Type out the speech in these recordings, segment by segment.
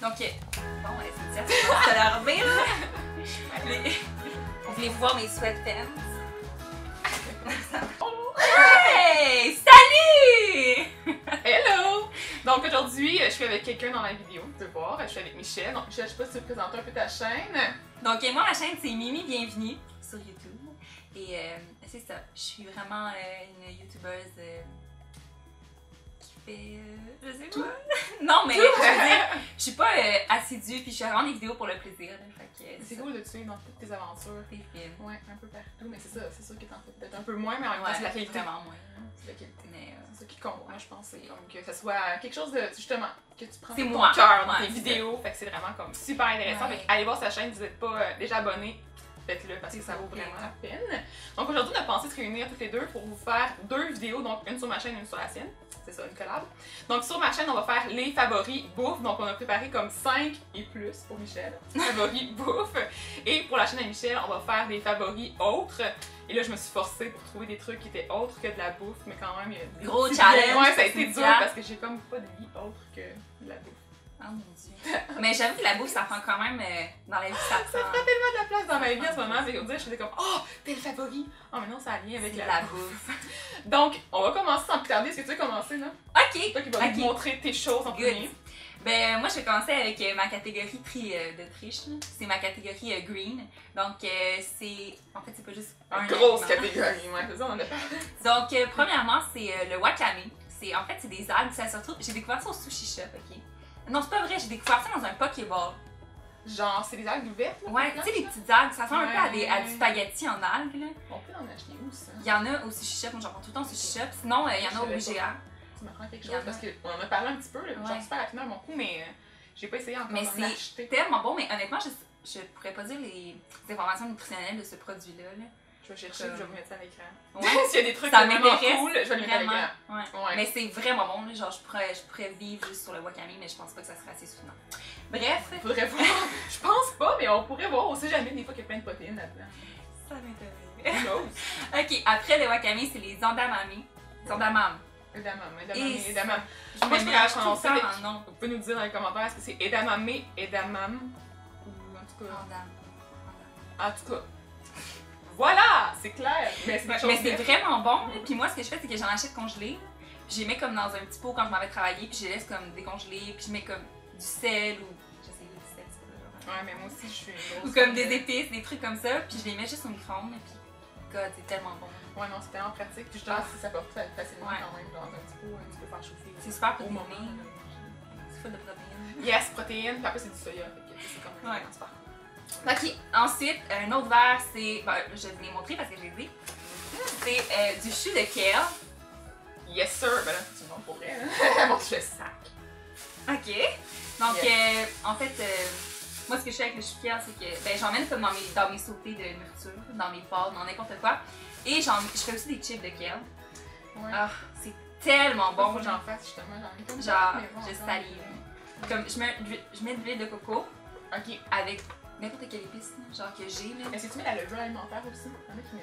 Donc, bon, c'est dire, ça leur revient, là. Vous voulez voir mes sweatpants? Hey! Salut! Hello! Donc aujourd'hui, je suis avec quelqu'un dans la vidéo, tu peux voir. Je suis avec Michelle. Donc Michelle, je sais pas si tu veux présenter un peu ta chaîne. Donc, moi, ma chaîne, c'est Mimi Bienvenue sur YouTube. Et c'est ça, je suis vraiment une youtubeuse qui fait. Je sais pas. Non, mais je veux dire, je suis pas assidue, puis je fais vraiment des vidéos pour le plaisir. C'est cool de te suivre dans toutes tes aventures. Tes films. Ouais, un peu partout, mais c'est ça, c'est sûr que t'en fais peut-être un peu moins, mais en même temps, c'est la qualité. Vraiment moins. C'est la qualité. Mais c'est ça qui compte, moi, je pense. C'est comme que ce soit quelque chose de, justement, que tu prends c'est ton moi. cœur dans Ouais, tes vidéos. Fait que c'est vraiment comme super intéressant. Ouais. Fait que allez voir sa chaîne, si vous n'êtes pas déjà abonné. Faites-le parce que ça vaut vraiment la peine. Donc aujourd'hui, on a pensé se réunir toutes les deux pour vous faire deux vidéos, donc une sur ma chaîne et une sur la sienne. C'est ça, une collab. Donc sur ma chaîne, on va faire les favoris bouffe. Donc on a préparé comme 5 et plus pour Michelle. Favoris bouffe. Et pour la chaîne à Michelle, on va faire des favoris autres. Et là, je me suis forcée pour trouver des trucs qui étaient autres que de la bouffe, mais quand même, il y a des gros petits challenge. liens. Ouais, ça a été dur parce que j'ai comme pas de vie autre que de la bouffe. Oh mon dieu. Mais j'avoue que la bouffe, ça prend quand même dans la vie, ça prend. Ça prend tellement de la place dans ma vie en ce moment. C'est comme dire, je faisais comme, oh, t'es le favori. Oh, mais non, ça a lien avec la bouffe. Donc, on va commencer sans plus tarder. Est-ce que tu veux commencer, là? Ok. C'est toi qui vas nous montrer tes choses en premier. Ben, moi, je vais commencer avec ma catégorie de triche. C'est ma catégorie green. Donc, c'est. En fait, c'est pas juste une grosse catégorie, ouais, c'est ça, on en a parlé. Donc, premièrement, c'est le wakame. En fait, c'est des algues. Ça se retrouve. J'ai découvert ça au sushi shop, ok? Non, c'est pas vrai, j'ai découvert ça dans un pokéball. Genre, c'est des algues vertes? Ouais, tu sais, les petites algues, ça ressemble un peu à du spaghetti en algues, là. On peut en acheter où, ça? Il y en a au sushi shop, moi j'en prends tout le temps au sushi shop. Sinon, il y en a au IGA. Tu m'apprends quelque chose parce qu'on en a parlé un petit peu, là, genre super rapidement à mon coup, mais j'ai pas essayé encore d'en acheter. Mais c'est tellement bon, mais honnêtement, je pourrais pas dire les informations nutritionnelles de ce produit-là. Là. Je vais chercher, je vais vous mettre ça à l'écran. Ouais. S'il y a des trucs ça vraiment cool, je vais les mettre à l'écran. Ouais. Mais c'est vraiment bon, là. Genre je pourrais vivre juste sur le wakame, mais je pense pas que ça serait assez soutenant. Bref. Faudrait voir. Je pense pas, mais on pourrait voir. On sait jamais, des fois qu'il y a plein de protéines là-dedans. Ça m'intéresse. Ok, après le wakame, c'est les edamame. Edamame. Edamame. Je Moi, je peux la prononcer. Non. Vous pouvez nous dire dans les commentaires est-ce que c'est edamame, edamame ou en tout cas. En tout cas. Voilà, c'est clair. Mais c'est vraiment bon. Puis moi, ce que je fais, c'est que j'en achète congelé. Puis je les mets comme dans un petit pot quand je m'en vais travailler. Puis je les laisse comme décongeler. Puis je mets comme du sel ou. J'essaie du sel, c'est pas. Ouais, mais moi aussi, je suis une grosse. Ou comme des épices, des trucs comme ça. Puis je les mets juste au micro-ondes. Puis, God, c'est tellement bon. Ouais, non, c'est tellement pratique. Puis je pense que ça porte facilement quand même dans un petit pot. Tu peux faire chauffer. C'est super au moment. C'est full de protéines. Yes, protéines. Puis après, c'est du soya. C'est quand même super. Ok, ensuite, un autre verre, c'est. Ben, je vais vous les montrer parce que je les ai. C'est du chou de kale. Yes, sir! Ben là, tu me montres pour vrai. Bon, je fais sac. Ok. Donc, en fait, moi, ce que je fais avec le chou de kale, c'est que ben, j'emmène comme dans mes sautés de nourriture, dans mes pâtes, dans n'importe quoi. Et je fais aussi des chips de kale. Ouais. Ah, c'est tellement bon. Faut que j'en fasse justement. Genre, je salive. Comme, je mets de l'huile de coco. Ok. Avec n'importe quelle épice, genre que j'ai là. Est-ce que tu mets la levure alimentaire aussi?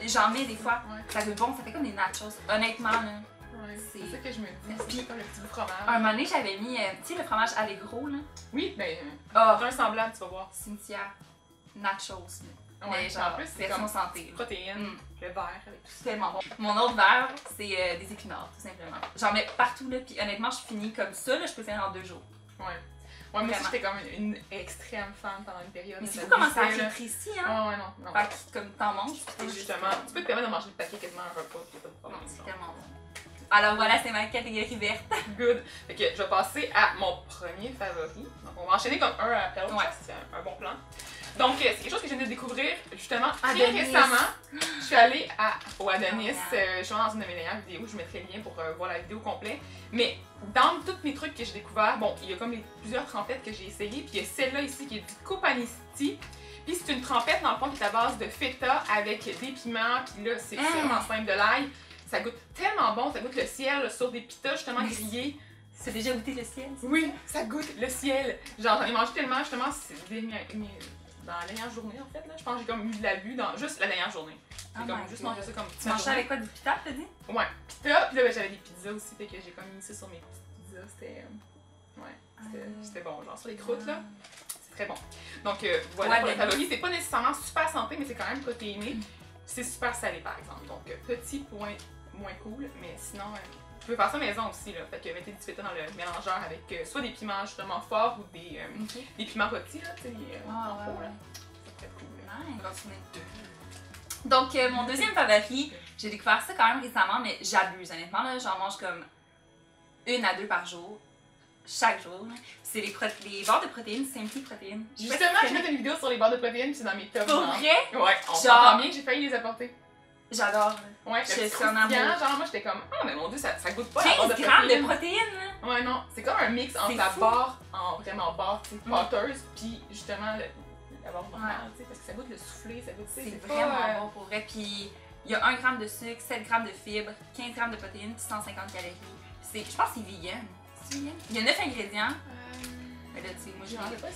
J'en mets des fois. Ouais. Ça goûte bon, ça fait comme des nachos. Honnêtement, là. Ouais, c'est ça que je me dis. Puis, comme le petit bout de fromage. Un moment donné, j'avais mis, tu sais, le fromage Allegro, là. Oui, mais. Oh, un semblable, tu vas voir. Cynthia, nachos, là. Ouais, mais genre, en plus, c'est version comme santé. Protéines, le verre avec tout ça. C'est tellement bon. Mon autre verre, c'est des épinards, tout simplement. J'en mets partout, là, puis honnêtement, je finis comme ça, là, je peux faire en 2 jours. Ouais. Ouais, moi aussi, j'étais comme une extrême fan pendant une période. Mais c'est fou comment ça fait précis, hein? Ouais, non. Fait que, comme t'en manges, puis justement, tu peux te permettre de manger le paquet quasiment un repas, puis pas de problème. C'est tellement bon. Alors voilà, c'est ma catégorie verte. Good. Fait que je vais passer à mon premier favori. Donc, on va enchaîner comme un après l'autre, c'est un bon plan. Donc, c'est quelque chose que je viens de découvrir justement très récemment. Je suis allée au Adonis, je suis dans une de mes dernières vidéos, je mettrai le lien pour voir la vidéo complète. Mais dans tous mes trucs que j'ai découvert, bon, il y a comme plusieurs trempettes que j'ai essayées, puis il y a celle-là ici qui est du Copanisty. Puis c'est une trempette dans le fond qui est à base de feta avec des piments, puis là c'est vraiment simple, de l'ail. Ça goûte tellement bon, ça goûte le ciel sur des pitas justement grillés. C'est déjà goûté le ciel? Oui, ça goûte le ciel. Genre j'en ai mangé tellement justement, c'est dans la dernière journée en fait, là. Je pense que j'ai comme eu de la vue dans juste la dernière journée. J'ai comme juste mangé ça comme petite journée. Tu mangeais avec quoi, du pita, t'as dit? Ouais, pita, puis là j'avais des pizzas aussi, fait que j'ai comme mis ça sur mes petites pizzas, c'était... ouais. C'était bon, genre sur les croûtes, là. C'est très bon. Donc, voilà pour les favoris. C'est pas nécessairement super santé, mais c'est quand même protéiné. C'est super salé, par exemple. Donc, petit point moins cool, mais sinon, vous pouvez faire ça maison aussi, là. Fait que mettez du feta dans le mélangeur avec soit des piments justement forts ou des piments rôtis, là, tu sais, en pot, là. C'est très cool. Donc, mon deuxième favori, j'ai découvert ça quand même récemment, mais j'abuse, honnêtement, là. J'en mange comme 1 à 2 par jour. Chaque jour. C'est les barres de protéines, Simply Protéines. Justement, je mets une vidéo sur les barres de protéines, c'est dans mes tops. Pour vrai? Ouais, on s'entend bien que j'ai failli les apporter. J'adore. Ouais, je suis en amour. Genre, moi j'étais comme, ah, mais mon dieu, ça goûte pas 15 la barre de grammes protéines. de protéines, là. Ouais, non, c'est comme un mix entre la barre en vraiment barre, tu sais, pâteuse, puis justement la barre normale, tu sais, parce que ça goûte le soufflé, ça goûte, c'est vraiment bon pour vrai. Puis il y a 1 gramme de sucre, 7 grammes de fibres, 15 grammes de protéines, puis 150 calories. Je pense que c'est vegan. Il y a 9 ingrédients. Mais là, tu sais, moi,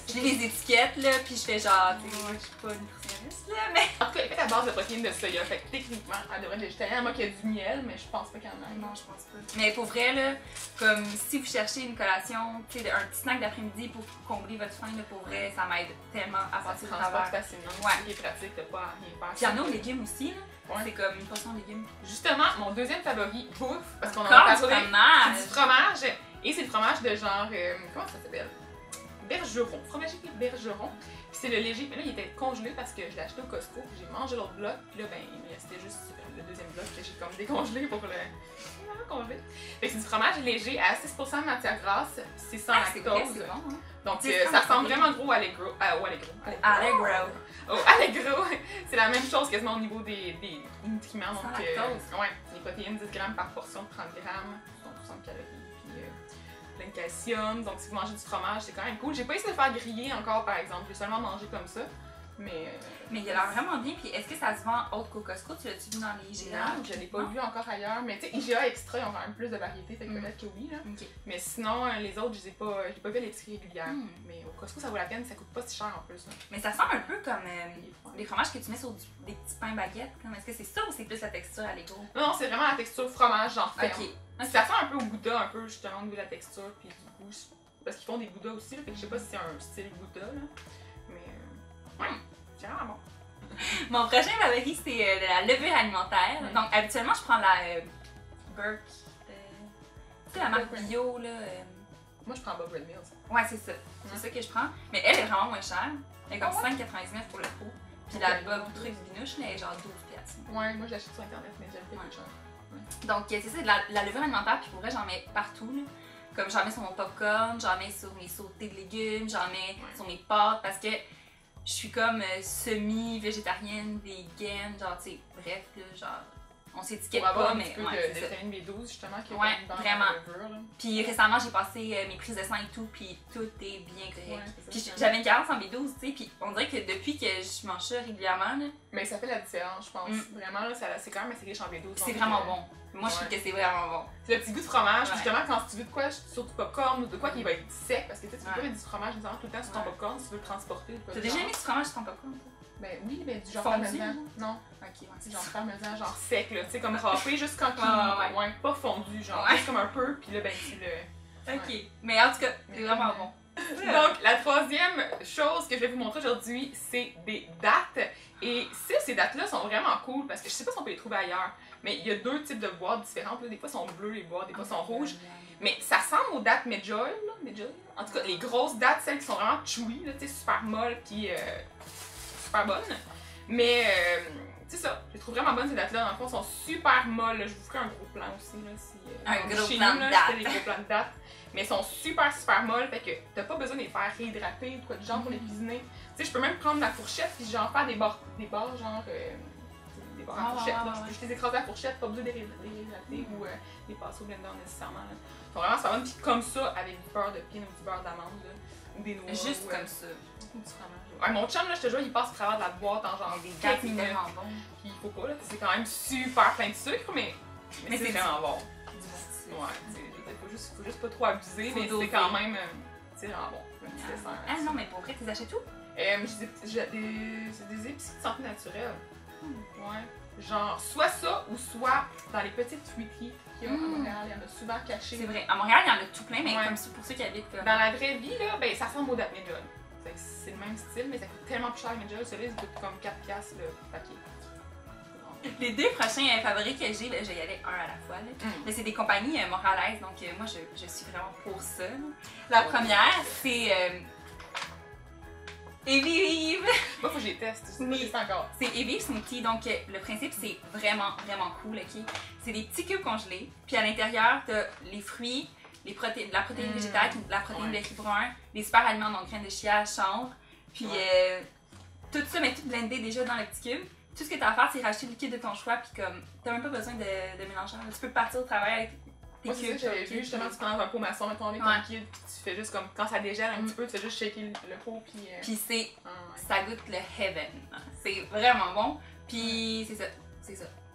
j'ai les étiquettes, là, puis je fais genre, tu sais, je suis pas nutritionniste, là, mais. En tout cas, elle fait la base de protéines de soya, fait que techniquement, elle devrait être végétarienne, à moins qu'il y ait du miel, mais je pense pas qu'il y en a. Non, je pense pas. Mais pour vrai, là, comme si vous cherchez une collation, tu sais, un petit snack d'après-midi pour combler votre faim, là, pour vrai, ça m'aide tellement à passer au travers. Facilement. Ouais. C'est pratique, t'as pas à rien faire. Puis il y en a aux légumes aussi, là. Ouais. C'est comme une portion de légumes. Justement, mon deuxième favori, bouffe, parce qu'on en a parlé. C'est du fromage. Et c'est le fromage de genre, comment ça s'appelle? Bergeron, fromager Bergeron. Puis c'est le léger, mais là il était congelé parce que je l'ai acheté au Costco, puis j'ai mangé l'autre bloc, puis là ben il me restait juste le deuxième bloc que j'ai comme décongelé pour le congeler. Fait que c'est du fromage léger à 6% de matière grasse, c'est sans lactose. Bon, hein? Donc ça ressemble vraiment gros au Allegro. Allegro, c'est la même chose quasiment au niveau des nutriments. Donc ouais, les protéines 10 grammes par portion de 30 grammes, donc 60 calories. Plein de calcium, donc si vous mangez du fromage, c'est quand même cool. J'ai pas essayé de le faire griller encore, par exemple, j'ai seulement mangé comme ça, mais il a l'air vraiment bien, puis est-ce que ça se vend autre qu'au Costco? Tu l'as-tu vu dans les IGA? Non, je l'ai pas vu encore ailleurs, mais tu sais, IGA Extra, ils ont quand même plus de variété, fait que peut-être que oui, là. Mais sinon, les autres, je l'ai pas vu à l'épicerie régulière, mais au Costco, ça vaut la peine, ça coûte pas si cher en plus. Là. Mais ça semble un peu comme les fromages que tu mets sur des petits pains baguettes, est-ce que c'est ça ou c'est plus la texture à l'ego? Non, c'est vraiment la texture fromage, genre ferme. Okay. Ça sent un peu au gouda, un peu justement au niveau de la texture, puis du goût. Parce qu'ils font des goudas aussi, là, fait que je sais pas si c'est un style gouda, là. Mais c'est vraiment bon. Mon prochain favori, c'est la levure alimentaire. Donc habituellement, je prends la Burke. Tu sais, la marque bio, là. Moi, je prends Bob Red Mills. Ouais, c'est ça. C'est ça que je prends. Mais elle est vraiment moins chère. Elle est comme 5,99 pour le pot. Puis la Bob truc binouche, là, elle est genre 12$. Ouais, moi, je l'achète sur Internet, mais j'aime pas plus cher. Donc, c'est ça, de la levure alimentaire, puis pour vrai, j'en mets partout. Là. Comme j'en mets sur mon popcorn, j'en mets sur mes sautés de légumes, j'en mets sur mes pâtes, parce que je suis comme semi-végétarienne, vegan, genre, tu sais, bref, là, genre, on s'étiquette pas, mais. Un peu de vitamine B12, justement, qui est vraiment. Puis récemment, j'ai passé mes prises de sang et tout, puis tout est bien correct. Puis j'avais une carence en B12, tu sais, puis on dirait que depuis que je mange ça régulièrement, là. Mais ça fait la différence, je pense. Vraiment, là, c'est quand même assez riche en B12. C'est vraiment bon. Moi, je trouve que c'est vraiment bon. C'est le petit goût de fromage, justement, quand tu veux de quoi sur du popcorn ou de quoi qui va être sec, parce que tu veux pas mettre du fromage tout le temps sur ton popcorn si tu veux le transporter. T'as déjà mis du fromage sur ton popcorn, toi? Ben oui, mais du genre parmesan. Non. Ok, genre parmesan, genre sec, là, tu sais, comme râpé, juste quand il pas fondu, genre, juste comme un peu, puis là, ben tu le. Ok, mais en tout cas, c'est vraiment bon. Donc, la troisième chose que je vais vous montrer aujourd'hui, c'est des dattes. Et ces dattes-là sont vraiment cool parce que je sais pas si on peut les trouver ailleurs, mais il y a 2 types de boîtes différentes. Des fois, elles sont bleues, les boîtes, des fois, elles sont rouges. Mais ça ressemble aux dattes Medjoy, là. En tout cas, les grosses dattes, celles qui sont vraiment chewy, là, tu sais, super molles, puis super bonnes. Mais c'est ça, je les trouve vraiment bonnes ces dattes-là. Dans le fond, elles sont super molles. Là. Je vous ferai un gros plan aussi. Là, si, un gros plan de dattes. Des gros plans de dattes. Mais elles sont super molles, fait que t'as pas besoin de les faire réhydrater ou quoi de genre pour les cuisiner. Tu sais, je peux même prendre ma fourchette puis genre faire des barres genre des barres à fourchette. Là. Je les écrase à la fourchette, pas besoin de les réhydrater ou les passer au blender nécessairement. Là. Ils sont vraiment super bonnes, puis comme ça, avec du beurre de pin ou du beurre d'amande ou des noix. Juste comme ça. Du fromage. Ouais, mon chum, là, je te jure, il passe au travers de la boîte en genre des 4 minutes. Bon. Puis il faut pas, là, c'est quand même super plein de sucre, mais c'est vraiment bon. Ouais, faut juste pas trop abuser, mais c'est quand même vraiment bon. Ah non, mais pour vrai, tu les achètes où? C'est des épiceries de santé naturelle. Ouais. genre soit ça ou soit dans les petites fruiteries qu'il y a à Montréal. Il y en a souvent cachées. C'est vrai. À Montréal, il y en a tout plein, mais Ouais. comme pour ceux qui habitent comme... Dans la vraie vie, là, ben, ça ressemble au Date Majol. C'est le même style, mais ça coûte tellement plus cher le Majol. Celui-là, il coûte comme 4$ le paquet. Les 2 prochains favoris que j'ai, ben, je vais y aller un à la fois. Là. Mais c'est des compagnies montréalaises, donc moi je suis vraiment pour ça. Là. La première, c'est Evive! Moi, faut que je les teste. Oui. C'est encore. C'est Evive Smoothie, donc le principe c'est vraiment cool. Okay? C'est des petits cubes congelés, puis à l'intérieur, t'as les fruits, de la protéine végétale, de la protéine de riz brun, des super aliments, donc graines de chia, chanvre, puis tout ça, mais tout blendé déjà dans le petit cube. Tout ce que tu as à faire, c'est racheter le liquide de ton choix, puis comme, t'as même pas besoin de mélanger. Tu peux partir au travail avec tes Moi, cubes. c'est ça que j'avais vu, justement, tu prends un pot maçon, mettons, avec ton liquide, puis tu fais juste comme, quand ça dégèle un petit peu, tu fais juste shaker le pot, puis... Puis ça goûte le heaven. C'est vraiment bon, puis c'est ça.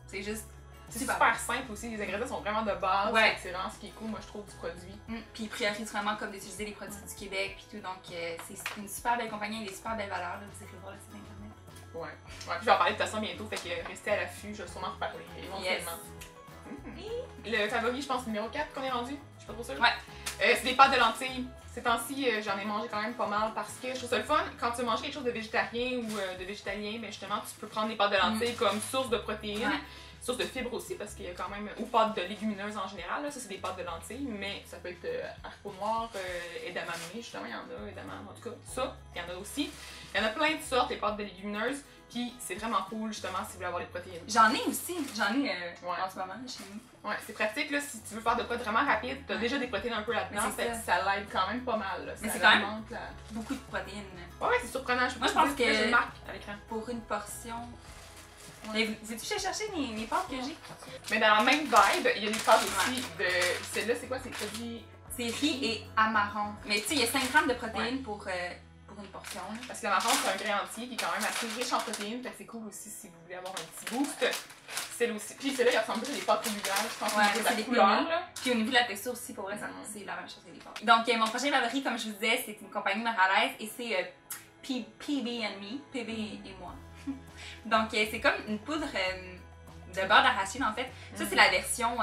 C'est juste c'est super simple aussi, les ingrédients sont vraiment de base, c'est vraiment ce qui est cool, moi, je trouve, du produit. Puis ils priorisent vraiment comme d'utiliser les produits du Québec, puis tout, donc c'est une super belle compagnie avec des super belles valeurs, là, vous irez voir le site internet. Ouais. Puis je vais en parler de toute façon bientôt, fait que restez à l'affût, je vais sûrement reparler éventuellement. Le favori, je pense, numéro 4 qu'on est rendu, je suis pas trop sûre. Ouais. C'est des pâtes de lentilles. Ces temps-ci, j'en ai mangé quand même pas mal parce que je trouve ça le fun. Quand tu manges quelque chose de végétarien ou de végétalien, ben justement, tu peux prendre des pâtes de lentilles comme source de protéines. Source de fibres aussi, parce qu'il y a quand même, ou pâtes de légumineuses en général, là, ça c'est des pâtes de lentilles, mais ça peut être haricot noir, edamame, justement, il y en a, edamame, en tout cas, ça, il y en a aussi. Il y en a plein de sortes, les pâtes de légumineuses, puis c'est vraiment cool, justement, si vous voulez avoir des protéines. J'en ai aussi, en ce moment, chez nous. Ouais, c'est pratique, là, si tu veux faire de quoi vraiment rapide, t'as déjà des protéines un peu là-dedans, fait que ça l'aide quand même pas mal, là. Mais c'est quand même beaucoup de protéines. Ouais, c'est surprenant, moi je pense que je marque à l'écran. Pour une portion... Mais veux-tu chercher mes pâtes que j'ai? Mais dans la même vibe, il y a des pâtes aussi de... Celle-là, c'est quoi? C'est produit... C'est riz et amaranth. Mais tu sais, il y a 5 grammes de protéines pour une portion. Parce que l'amaranth, c'est un grain entier qui est quand même assez riche en protéines. Fait que c'est cool aussi si vous voulez avoir un petit boost. Celle aussi. Puis celle-là, il ressemble plus à des pâtes régulières. Je pense que c'est la couleur. Puis au niveau de la texture aussi, pour vrai, c'est la même chose que les pâtes. Donc, mon prochain favori, comme je vous disais, c'est une compagnie montréalaise et c'est PB&Me, PB et moi. Donc, c'est comme une poudre de beurre d'arachide, en fait. Ça, c'est la version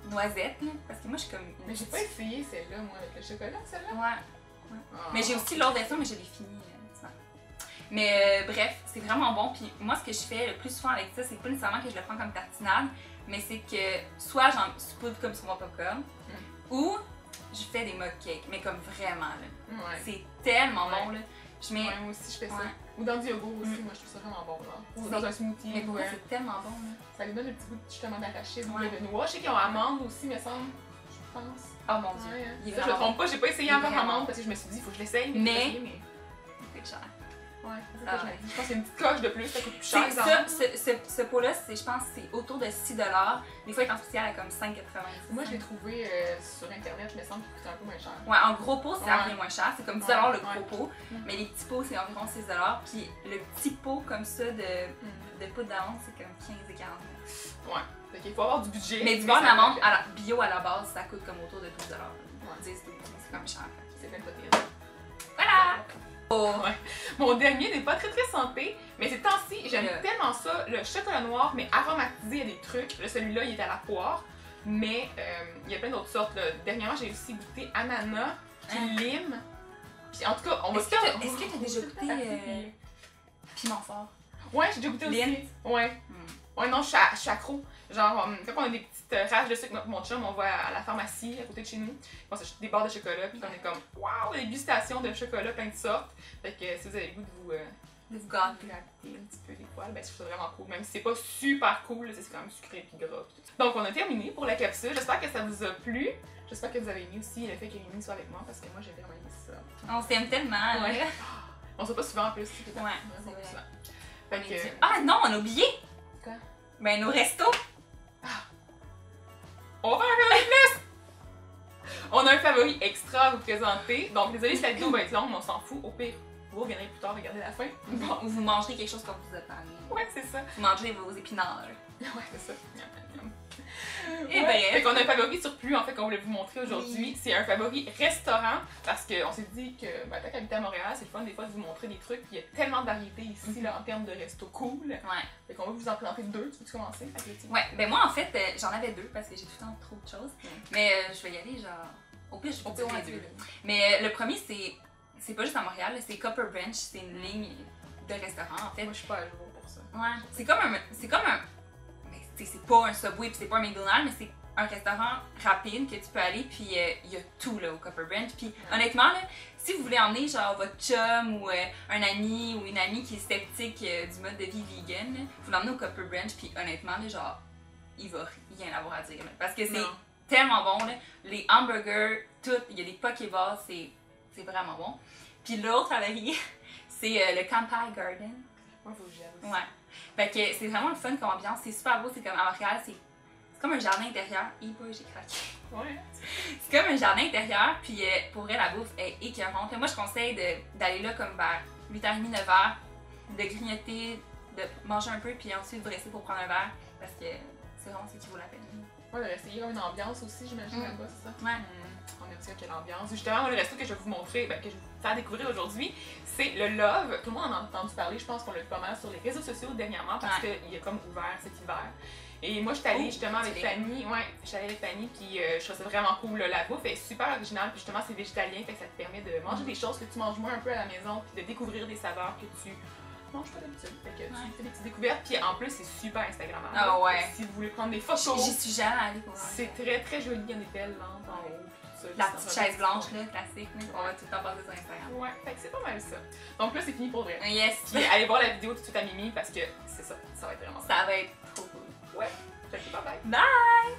noisette, là, parce que moi, je suis comme... Mais j'ai pas essayé celle-là, moi, avec le chocolat, celle-là. Ouais. Mais j'ai aussi l'autre version, mais je l'ai finie. Mais bref, c'est vraiment bon. Puis moi, ce que je fais le plus souvent avec ça, c'est pas nécessairement que je le prends comme tartinade, mais c'est que soit j'en saupoudre comme sur mon popcorn, ou je fais des mug cakes, mais comme vraiment, là. C'est tellement bon, là. Je mets... moi aussi, je fais ça. Ou dans du yogourt aussi, moi, je trouve ça vraiment bon, là. Ou dans un smoothie. Mais pour c'est tellement bon, là. Ça lui donne le petit goût justement d'arachide ou de noix. Je sais qu'ils ont amande aussi, me semble. Je pense. Oh mon dieu. Ça, je me trompe pas, j'ai pas essayé encore amande parce que je me suis dit, il faut que je l'essaye. Mais c'est cher. Ouais, c'est ça. Je pense qu'il y a une petite coche de plus, ça coûte plus cher. Ce pot-là, je pense que c'est autour de 6 $. Des fois, il est en spécial à comme 5,90 $. Moi, je l'ai trouvé sur Internet, il me semble qu'il coûtait un peu moins cher. Ouais, en gros pot, c'est un peu moins cher. C'est comme 10 $ le gros pot. Mais les petits pots, c'est environ 6 $. Puis le petit pot comme ça de poudre d'amande, c'est comme 15 et 40 $. Ouais, fait qu'il faut avoir du budget. Mais du beurre d'amande bio à la base, ça coûte comme autour de 12 $. 10, 12, c'est comme cher. C'est plein de protéines. Voilà! Ouais. Mon dernier n'est pas très santé, mais ces temps-ci, j'aime tellement ça, le chocolat noir, mais aromatisé à des trucs. Là, celui-là, il est à la poire, mais il y a plein d'autres sortes. Là. Dernièrement, j'ai aussi goûté ananas, puis lime. Puis en tout cas, on va Est-ce que tu as déjà goûté piment fort? Ouais, j'ai déjà goûté aussi. Ouais. Ouais, non, je suis accro. Genre, quand on a des petites rages de sucre, mon chum, on va à la pharmacie à côté de chez nous. On s'achète des barres de chocolat, puis on est comme, waouh, des dégustations de chocolat plein de sortes. Fait que si vous avez le goût de vous gâter un petit peu des poils, ben je trouve ça vraiment cool. Même si c'est pas super cool, c'est quand même sucré et gras. Donc, on a terminé pour la capsule. J'espère que ça vous a plu. J'espère que vous avez aimé aussi le fait que Mimi soit avec moi, parce que moi, j'ai vraiment aimé ça. On s'aime tellement. Ouais. On se voit pas souvent en plus. Ouais, c'est vrai. Fait que... Ah non, on a oublié! Quoi? Ben, nos restos! On va faire un favori plus! On a un favori extra à vous présenter. Donc, désolé si la vidéo va être longue, mais on s'en fout. Au pire, vous reviendrez plus tard regarder la fin. Bon. Ou vous mangerez quelque chose qu'on vous a parlé. Ouais, c'est ça. Vous mangerez vos épinards. Ouais, c'est ça. Et Fait qu'on a un favori surplus en fait qu'on voulait vous montrer aujourd'hui. Oui. C'est un favori restaurant parce qu'on s'est dit que tant qu'habiter à Montréal, c'est le fun des fois de vous montrer des trucs. Puis il y a tellement de variétés ici là, en termes de resto cool. Ouais. Fait qu'on va vous en planter 2. Tu veux commencer? Ouais, ben moi en fait, j'en avais 2 parce que j'ai tout le temps trop de choses. Mais je vais y aller genre. Au pire, je peux dire les 2. Mais le premier, c'est pas juste à Montréal, c'est Copper Branch. C'est une ligne de restaurants en fait. Moi, je suis pas à jour pour ça. Ouais. C'est comme un. Mais c'est pas un Subway puis c'est pas un McDonald's, mais c'est un restaurant rapide que tu peux aller, puis il y a tout là au Copper Branch. Puis honnêtement, là, si vous voulez emmener genre votre chum ou un ami ou une amie qui est sceptique du mode de vie vegan, là, vous l'emmenez au Copper Branch, puis honnêtement, là, genre, il va rien avoir à dire. Là, parce que c'est tellement bon, là. Les hamburgers, tout, il y a des pokéballs, c'est vraiment bon. Puis l'autre favori, c'est le Kampai Garden. Moi, faut que j'aille aussi. Ouais. Fait que c'est vraiment le fun comme ambiance, c'est super beau, c'est comme à Montréal, c'est comme un jardin intérieur. Et boy, j'ai craqué. Ouais. C'est comme un jardin intérieur, puis pour vrai, la bouffe est écœurante. Moi, je conseille d'aller là comme vers 8h30, 9h, de grignoter, de manger un peu, puis ensuite vous rester pour prendre un verre, parce que c'est vraiment ce qui vaut la peine. Ouais, de rester, il y a une ambiance aussi, j'imagine, là-bas, c'est ça? Ouais. On aime ça, quelle ambiance. Justement, le resto que je vais vous montrer, que je vais vous faire découvrir aujourd'hui, c'est le Love. Tout le monde en a entendu parler, je pense qu'on l'a vu pas mal sur les réseaux sociaux dernièrement, parce qu'il a comme ouvert cet hiver. Et moi, je suis allée justement avec Fanny. Ouais, je suis allée avec Fanny, puis je trouve ça vraiment cool. Là. La bouffe est super originale, puis justement, c'est végétalien, fait que ça te permet de manger des choses que tu manges moins un peu à la maison, puis de découvrir des saveurs que tu manges pas d'habitude. Fait que tu fais des petites découvertes, puis en plus, c'est super Instagrammable. Ah ouais. Si vous voulez prendre des photos, j'y suis jamais allée pour voir. C'est très très joli, il y a des belles lampes en haut. La petite chaise blanche, là, classique, on va tout le temps passer sur Instagram. Ouais, fait que c'est pas mal ça. Donc là, c'est fini pour vrai. Yes! Puis allez voir la vidéo tout de suite à Mimi parce que c'est ça, ça va être vraiment ça va être trop cool. Ouais, bye bye! Bye!